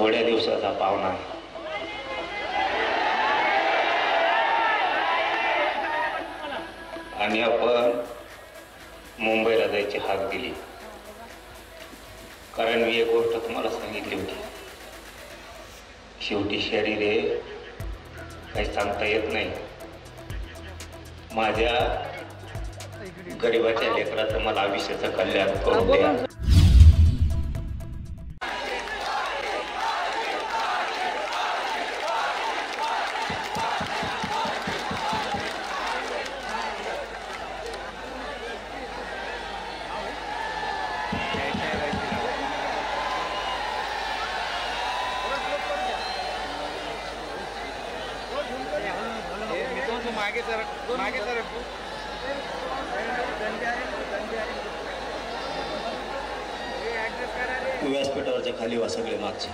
थोड्या दिवसाचा पाहुणा आहे. आणि आपण मुंबईला जायची हाक दिली, कारण मी एक गोष्ट तुम्हाला सांगितली होती. शेवटी शरीर आहे, काही सांगता येत नाही. माझ्या गरिबाच्या लेकराचं मला आयुष्याचं कल्याण करून द्या. मागे सर व्यासपीठावरच्या खाली वा सगळे मागचे.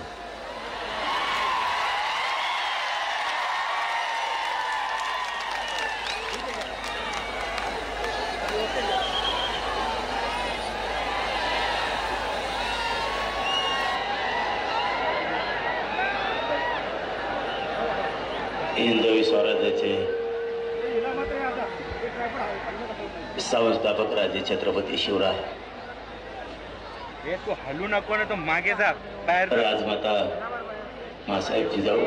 हिंदवी स्वराज्याचे संस्थापक राजे छत्रपती शिवराय, तू हलू नको ना, तो मागे जा बाहेर. राजमाता मासाहेब जिजाऊ,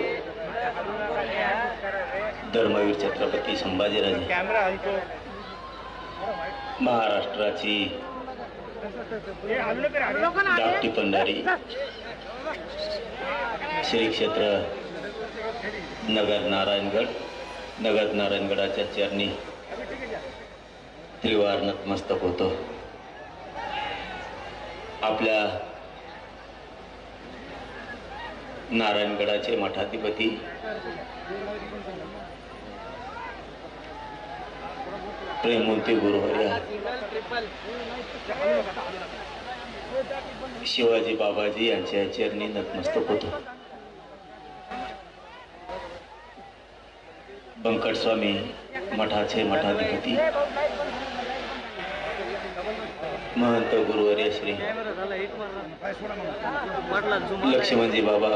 धर्मवीर छत्रपती संभाजीराजे, कॅमेरा हलतो. महाराष्ट्राची धाकटी पंढरी श्री क्षेत्र नगर नारायणगडाच्या चरणी त्रिवार नतमस्तक होतो. आपल्या नारायणगडाचे मठाधिपती प्रेममूर्ती गुरुवर्य शिवाजी बाबाजी यांच्या चरणी नतमस्तक होतो. बंकट स्वामी मठाचे मठाधिपती महंत गुरुवर्य श्री लक्ष्मणजी बाबा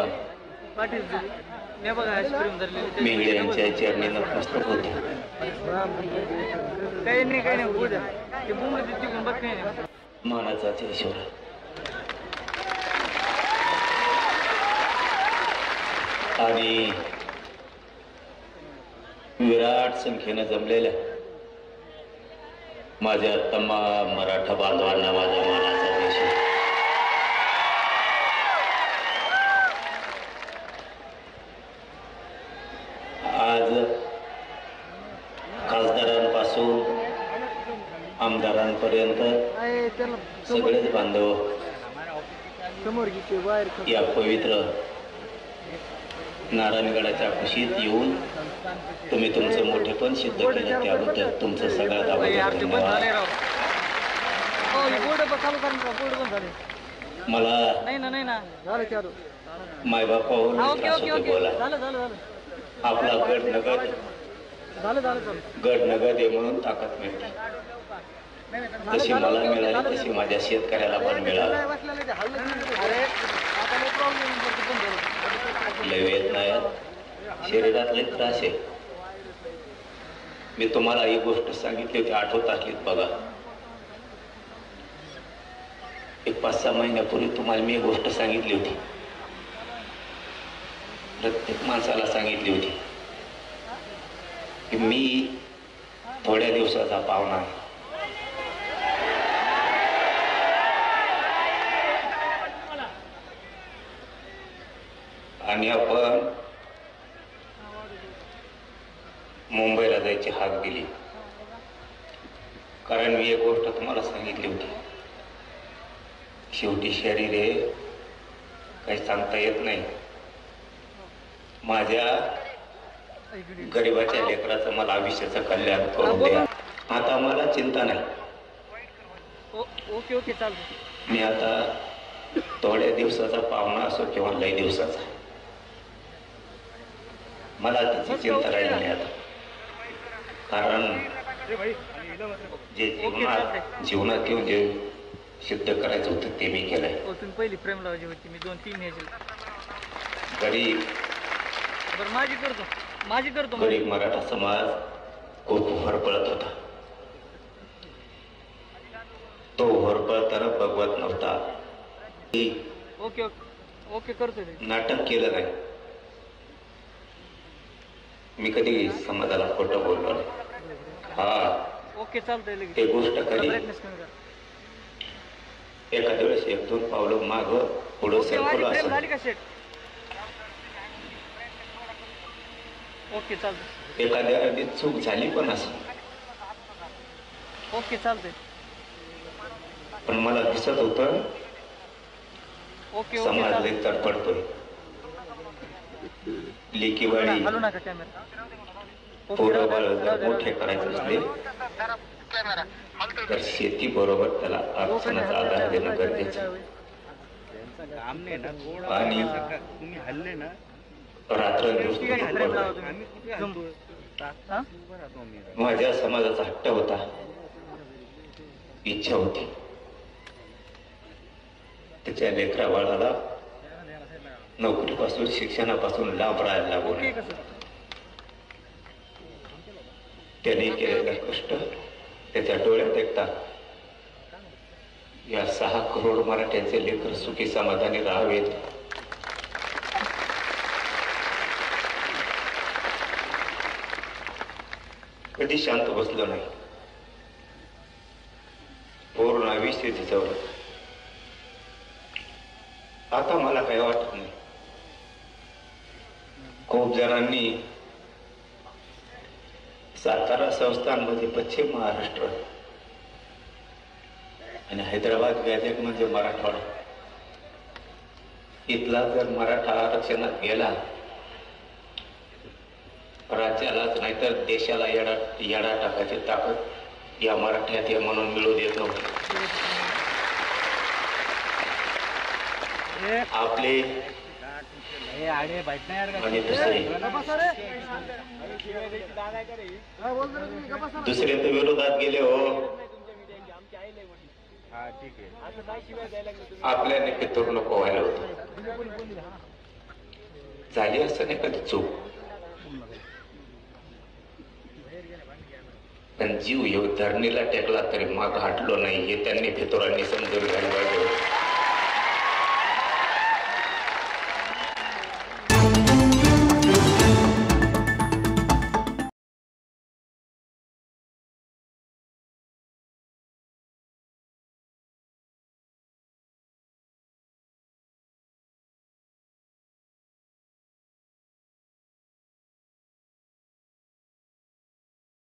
मेंगडे यांच्या चरणी नतमस्तक होते. मानाचा ईश्वर आणि विराट संख्येनं जमलेल्या माझ्या तमाम मराठा बांधवांना माझ्या मानाचा देश. आज खासदारांपासून आमदारांपर्यंत सगळेच बांधव या पवित्र नारायणगडाच्या कुशीत येऊन तुम्ही तुमचं मोठेपण सिद्ध केलं, त्याबद्दल तुमचं सगळ्यात अगोदर धन्यवाद. मला मायबापावर त्रास होतो बोला. आपला गड नगद आहे म्हणून ताकद मिळते. तशी मला मिळाली, तशी माझ्या शेतकऱ्याला पण मिळाली. लय वेदना आहेत, शरीरात लय त्रास आहे. मी तुम्हाला ही गोष्ट सांगितली होती, आठवत असलीत बघा. एक 5-6 महिन्यापूर्वी तुम्हाला मी एक गोष्ट सांगितली होती, प्रत्येक माणसाला सांगितली होती की मी थोड्या दिवसाचा पाहुणा आहे. आणि आपण मुंबईला जायची हाक दिली, कारण मी एक गोष्ट तुम्हाला सांगितली होती. शेवटी शरीर आहे, काही सांगता येत नाही. माझ्या गरिबाच्या लेकराचं मला आयुष्याचं कल्याण करून द्या. आता मला चिंता नाही. ओके चालतं. मी आता थोड्या दिवसाचा पाहुणा असो किंवा लय दिवसाचा, मला त्याची चिंता राहिली नाही आता. कारण जे जीवनात येऊन जे सिद्ध करायचं होतं ते मी केलंय. तुम्ही पहिली प्रेम लावायची होती, मी 2-3 ह्याची गरीब बरं माझी करतो गरीब मराठा समाज खूप होरपळत होता. तो होरपळताना बघवत नव्हता. ओके ओके करतो ते. नाटक केलं नाही. मी कधी समाजाला खोटं बोललो नाही. हा ओके चालतंय लगेच. ते गोष्ट खरी. ब्राईटनेस कमी करा. एखाद्या वेळेस 1-2 पावलं माग पुढं ओके माझी सरकलो फ्रेम असं. झाली का सेट? ओके चालतंय. एखाद्या अगदी चूक झाली पण असं. ओके चालतंय. पण मला दिसत होतं ओके ओके समाज चालतंय. लय तडफडतोय. लेकीवाडी हलू नका कॅमेरा. ओके पोरं राहू बाळ द्या, जर राहू द्या. मोठे करायचे असले तर शेती बरोबर त्याला आरक्षणाचा आधार देणं गरजेचं आहे. काम नाही ना थोडं आणि तुम्ही हल्ले ना रात्रंदिवस ठीक आहे, झोप फ्रेम पडतोय. लावा तुम्ही. आम्ही कुठे जम. हलतोय? हा? उभं राहतो आम्ही. माझ्या समाजाचा हट्ट होता. इच्छा होती त्याच्या लेकरा बाळाला नोकरीपासून शिक्षणापासून लांब राहायला ओके लागून कसं? त्याने केलेलं कष्ट त्याच्या डोळ्यात देखतात. या 6 करोड मराठ्यांचे लेकर सुखी समाधानी राहावेत कधी शांत बसलो नाही. पूर्ण आयुष्य झिजवलं. आता मला काही वाटत नाही. खूप जणांनी सातारा संस्थानमध्ये पश्चिम महाराष्ट्र आणि हैदराबाद गॅझेट म्हणजे मराठवाडा इथला जर मराठा आरक्षणात गेला राज्यालाच नाहीतर देशाला येडा टाकायची ताकद या मराठ्यात आहे म्हणून मिळू देत नव्हती. आपले आणि दुसरे तर विरोधात गेले हो. हा ठीक आहे. आपल्याने पितूर नको व्हायला होतं. झाली असं नाही कधी चूक पण जीव येऊ धरणीला टेकला तरी माग हटलो नाही हे त्यांनी फितुरांनी समजून घ्यायला पाहिजे.